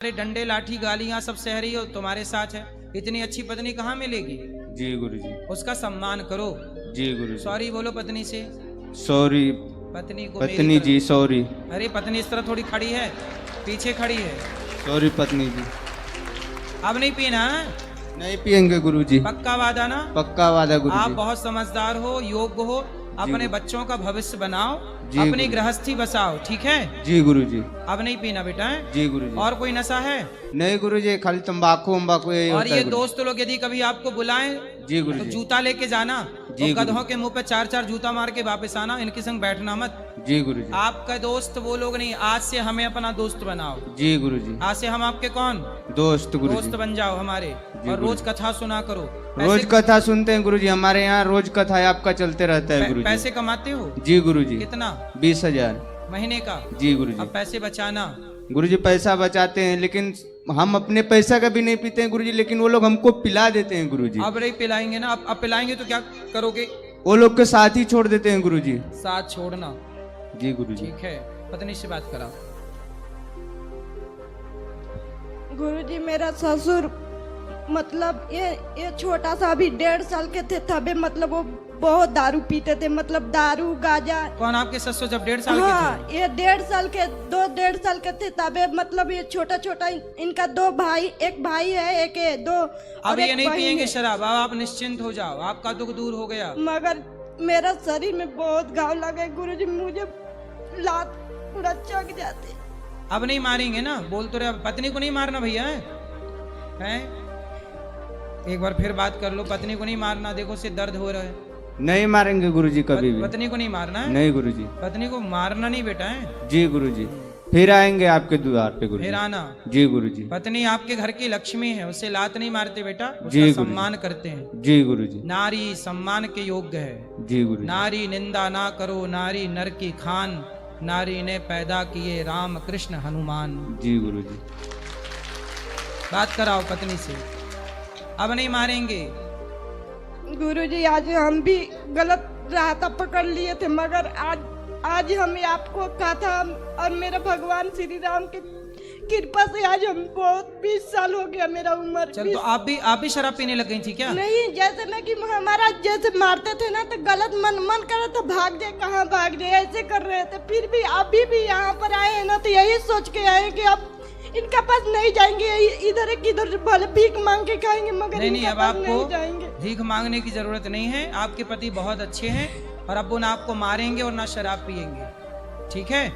डंडे लाठी गालियां सब सह रही हो, तुम्हारे साथ है, इतनी अच्छी पत्नी कहाँ मिलेगी? जी गुरुजी। उसका सम्मान करो। जी गुरुजी। सॉरी बोलो पत्नी से। सॉरी पत्नी को पत्नी जी, सॉरी। अरे पत्नी इस तरह थोड़ी खड़ी है, पीछे खड़ी है। सॉरी पत्नी जी। अब नहीं पीना है? नहीं पियेंगे गुरुजी। पक्का वादा ना? पक्का वादा आप गुरुजी। बहुत समझदार हो, योग्य हो, अपने बच्चों का भविष्य बनाओ, जी अपनी गुरुजी। गृहस्थी बसाओ, ठीक है? जी गुरुजी। अब नहीं पीना बेटा है? जी गुरुजी। और कोई नशा है? नहीं गुरुजी, खाली तंबाकू वम्बाकू यही और होता ये है गुरुजी। दोस्त लोग यदि कभी आपको बुलाएं जी तो गुरुजी। जूता लेके जाना, जी और गधों गुरुजी। के मुंह पे 4-4 जूता मार के वापस आना, इनके संग बैठना मत। जी गुरुजी। आपका दोस्त वो लोग नहीं, आज से हमें अपना दोस्त बनाओ। जी गुरुजी। आज से हम आपके कौन? दोस्त दोस्त गुरुजी। बन जाओ हमारे, जी और रोज गुरुजी। कथा सुना करो। रोज कथा सुनते हैं गुरुजी, हमारे यहाँ रोज कथा है आपका चलते रहता है गुरुजी। पैसे कमाते हो? जी गुरुजी। कितना? 20,000 महीने का? जी गुरुजी। अब पैसे बचाना। गुरुजी पैसा बचाते हैं, लेकिन हम अपने पैसा का भी नहीं पीते हैं गुरुजी, लेकिन वो लोग हमको पिला देते हैं गुरुजी। अब नहीं पिलाएंगे ना? अब पिलाएंगे तो क्या करोगे? वो लोग के साथ ही छोड़ देते हैं गुरुजी। साथ छोड़ना। जी गुरुजी। ठीक है, पत्नी से बात करा। गुरुजी मेरा ससुर मतलब ये छोटा सा अभी 1.5 साल के थे तबे मतलब वो बहुत दारू पीते थे, मतलब दारू गाजा। कौन आपके ससुर जब 1.5 साल के हाँ, थे? ये 1.5 साल के 1.5 साल के थे तबे मतलब ये छोटा छोटा इनका 2 भाई, एक भाई है, एक है, 2 अब और ये एक नहीं बहन पियेंगे है। शराब, अब आप निश्चिंत हो जाओ, आपका दुख दूर हो गया। मगर मेरा शरीर में बहुत घाव लगे गुरुजी, मुझे लात पूरा चक जाते। अब नहीं मारेंगे ना? बोल तो रहे, पत्नी को नहीं मारना भैया हैं? एक बार फिर बात कर लो, पत्नी को नहीं मारना, देखो से दर्द हो रहा है। नहीं मारेंगे गुरुजी कभी भी। पत्नी को नहीं मारना है? नहीं गुरुजी। पत्नी को मारना नहीं बेटा है। जी गुरुजी। फिर आएंगे आपके द्वार पे गुरुजी। फिर आना। जी गुरुजी। पत्नी आपके घर की लक्ष्मी है, उसे लात नहीं मारते बेटा, जी उसका गुरुजी। सम्मान करते हैं। जी गुरुजी। नारी सम्मान के योग्य है। जी गुरुजी। नारी निंदा ना करो, नारी नर की खान, नारी ने पैदा किए राम कृष्ण हनुमान। जी गुरुजी। बात कराओ पत्नी से। अब नहीं मारेंगे। गुरुजी आज हम भी गलत रास्ता पकड़ लिए थे, मगर आज हमें आपको कहा था, और मेरा भगवान श्री राम की कृपा से आज हम बहुत 20 साल हो गया मेरा उम्र। चल, तो आप भी शराब पीने लग गई थी क्या? नहीं, जैसे ना कि हमारा जैसे मारते थे ना तो गलत मन कर रहा था, भाग जाए, कहाँ भाग जाए, ऐसे कर रहे थे। फिर भी अभी भी यहाँ पर आए हैं ना तो यही सोच के आए कि अब इनका पास नहीं जाएंगे, इधर किधर भले भीख मांग के खाएंगे, मगर नहीं, इनका अब पास आपको नहीं जाएंगे। भीख मांगने की जरूरत नहीं है, आपके पति बहुत अच्छे हैं, और अब वो ना आपको मारेंगे और ना शराब पिएंगे, ठीक है?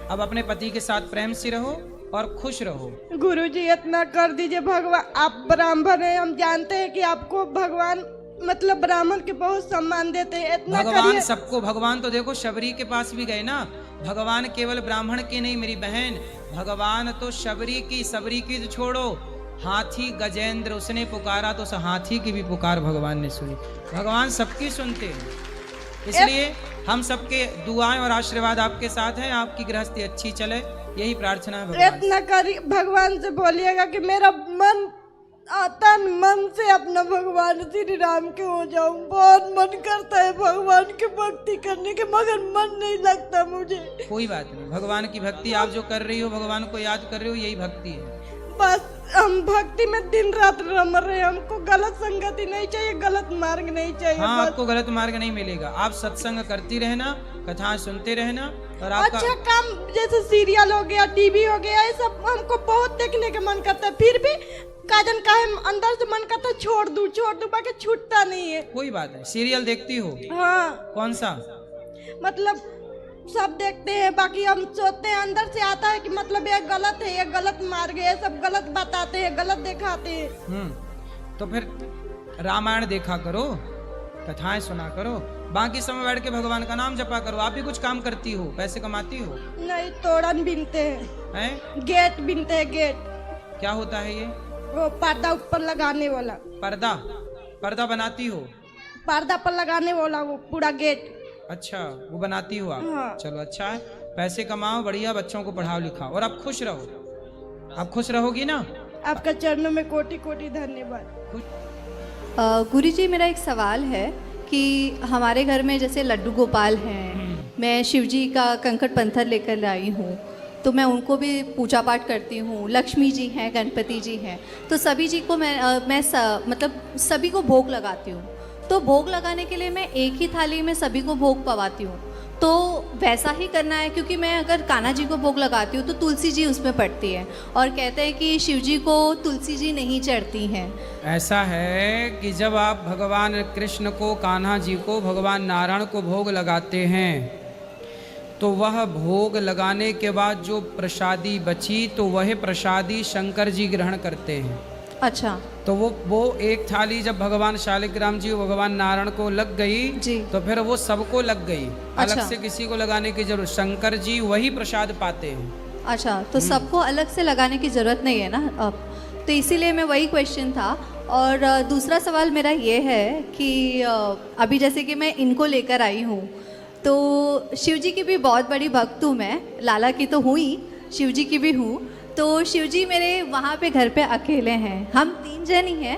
अब अपने पति के साथ प्रेम से रहो और खुश रहो। गुरुजी इतना कर दीजिए, भगवान आप ब्राह्मण हैं, हम जानते हैं कि आपको भगवान मतलब ब्राह्मण के बहुत सम्मान देते हैं, इतना भगवान करिए। सबको, भगवान तो देखो शबरी के पास भी गए ना, भगवान केवल ब्राह्मण की नहीं मेरी बहन, भगवान तो शबरी की, सबरी की तो छोड़ो, हाथी गजेंद्र उसने पुकारा तो उस हाथी की भी पुकार भगवान ने सुनी। भगवान सबकी सुनते हैं, इसलिए हम सबके दुआएं और आशीर्वाद आपके साथ हैं, आपकी गृहस्थी अच्छी चले, यही प्रार्थना है भगवान से। इतना करी भगवान से बोलिएगा कि मेरा मन तन मन से अपना भगवान श्री राम के हो जाऊं। बहुत मन करता है भगवान की भक्ति करने के, मगर मन नहीं लगता मुझे। कोई बात नहीं, भगवान की भक्ति आप जो कर रही हो, भगवान को याद कर रही हो, यही भक्ति है। बस हम भक्ति में दिन रात रम रहे हैं, हमको गलत संगति नहीं चाहिए, गलत मार्ग नहीं चाहिए। हाँ, बस आपको गलत मार्ग नहीं मिलेगा, आप सत्संग करती रहना, कथाएं सुनते रहना, और आपका अच्छा काम जैसे सीरियल हो गया, टीवी हो गया, ये सब हमको बहुत देखने का मन करता है, फिर भी काजन काहे अंदर से मन करता है छोड़ दूं बाकी छूटता नहीं है। कोई बात है। सीरियल देखती हो? हाँ, कौन सा? मतलब सब देखते हैं, बाकी हम सोचते हैं, अंदर से आता है कि मतलब ये गलत है, ये गलत मार्ग है, ये सब गलत बताते हैं, गलत दिखाते हैं। तो फिर रामायण देखा करो, कथाएं सुना करो, बाकी समय बैठ के भगवान का नाम जपा करो। आप भी कुछ काम करती हो, पैसे कमाती हो? नहीं, तोड़न बिनते हैं? गेट बिनते हैं, गेट। क्या होता है ये? वो पर्दा ऊपर लगाने वाला। पर्दा बनाती हो? पर्दा पर लगाने वाला वो पूरा गेट। अच्छा, वो बनाती हो आप? हाँ। चलो अच्छा है, पैसे कमाओ, बढ़िया बच्चों को पढ़ाओ लिखाओ, और आप खुश रहो। आप खुश रहोगी ना? आपका चरणों में कोटि कोटि धन्यवाद। गुरुजी मेरा एक सवाल है कि हमारे घर में जैसे लड्डू गोपाल हैं, मैं शिवजी का कंकड़ पत्थर लेकर आई हूँ, तो मैं उनको भी पूजा पाठ करती हूँ। लक्ष्मी जी हैं, गणपति जी हैं, तो सभी जी को मतलब सभी को भोग लगाती हूँ। तो भोग लगाने के लिए मैं एक ही थाली में सभी को भोग पवाती हूँ। तो वैसा ही करना है, क्योंकि मैं अगर कान्हा जी को भोग लगाती हूँ तो तुलसी जी उसमें पड़ती है, और कहते हैं कि शिव जी को तुलसी जी नहीं चढ़ती हैं। ऐसा है कि जब आप भगवान कृष्ण को, कान्हा जी को, भगवान नारायण को भोग लगाते हैं तो वह भोग लगाने के बाद जो प्रसादी बची तो वह प्रसादी शंकर जी ग्रहण करते हैं। अच्छा। तो वो एक थाली जब भगवान शालिग्राम जी भगवान नारायण को लग गई जी। तो फिर वो सबको लग गई। अच्छा। अलग से किसी को लगाने की जरूरत, शंकर जी वही प्रसाद पाते हैं। अच्छा, तो सबको अलग से लगाने की ज़रूरत नहीं है ना अब, तो इसीलिए मैं वही क्वेश्चन था। और दूसरा सवाल मेरा ये है कि अभी जैसे कि मैं इनको लेकर आई हूँ, तो शिव जी की भी बहुत बड़ी भक्त हूँ मैं, लाला की तो हूँ ही, शिव जी की भी हूँ। तो शिव जी मेरे वहाँ पे घर पे अकेले हैं, हम 3 जन ही हैं,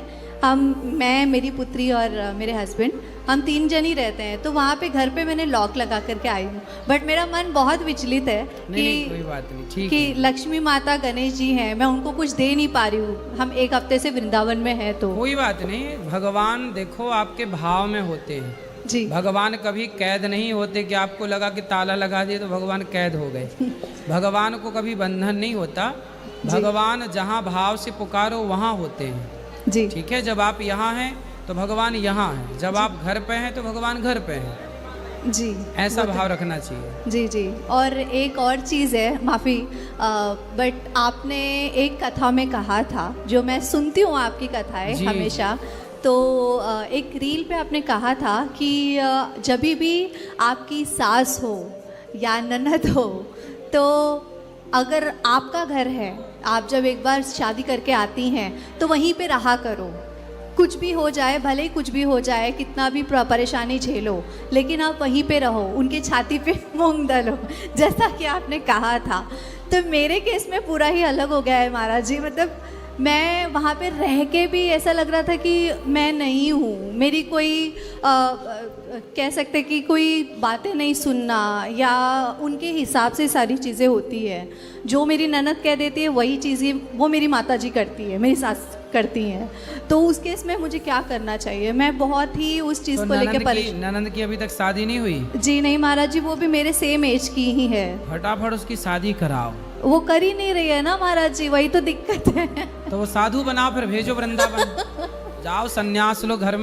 मैं, मेरी पुत्री और मेरे हस्बैंड, हम 3 जन ही रहते हैं। तो वहाँ पे घर पे मैंने लॉक लगा करके आई हूँ, बट मेरा मन बहुत विचलित है नहीं, कोई बात नहीं, ठीक कि है। लक्ष्मी माता, गणेश जी हैं, मैं उनको कुछ दे नहीं पा रही हूँ। हम 1 हफ्ते से वृंदावन में हैं। तो कोई बात नहीं, भगवान देखो आपके भाव में होते हैं जी। भगवान कभी कैद नहीं होते कि आपको लगा कि ताला लगा दिए तो भगवान कैद हो गए। भगवान को कभी बंधन नहीं होता। भगवान जहाँ भाव से पुकारो वहाँ होते हैं। जी। ठीक है, जब आप यहाँ हैं तो भगवान यहाँ हैं, जब आप घर पे हैं तो भगवान घर पे हैं। जी, ऐसा भाव रखना चाहिए। जी जी। और एक और चीज़ है, माफ़ी, बट आपने एक कथा में कहा था, जो मैं सुनती हूँ आपकी कथाएं जी। हमेशा, तो एक रील पे आपने कहा था कि जब भी आपकी सास हो या ननद हो, तो अगर आपका घर है, आप जब एक बार शादी करके आती हैं तो वहीं पे रहा करो। कुछ भी हो जाए, भले ही कुछ भी हो जाए, कितना भी परेशानी झेलो, लेकिन आप वहीं पे रहो, उनके छाती पे मूंग दलो, जैसा कि आपने कहा था। तो मेरे केस में पूरा ही अलग हो गया है महाराज जी। मतलब मैं वहाँ पे रह के भी ऐसा लग रहा था कि मैं नहीं हूँ, मेरी कोई कह सकते कि कोई बातें नहीं सुनना, या उनके हिसाब से सारी चीज़ें होती है। जो मेरी ननद कह देती है वही चीज़ें वो मेरी माता जी करती है, मेरी सास करती हैं। तो उस केस में मुझे क्या करना चाहिए? मैं बहुत ही उस चीज़ को लेकर परेशान। ननंद की अभी तक शादी नहीं हुई? जी नहीं महाराज जी, वो भी मेरे सेम एज की ही है। फटाफट उसकी शादी कराओ। वो कर ही नहीं रही है ना महाराज जी, वही तो दिक्कत है। तो वो साधु बनाओ, फिर भेजो वृंदावन। जाओ सन्यास लो, घर में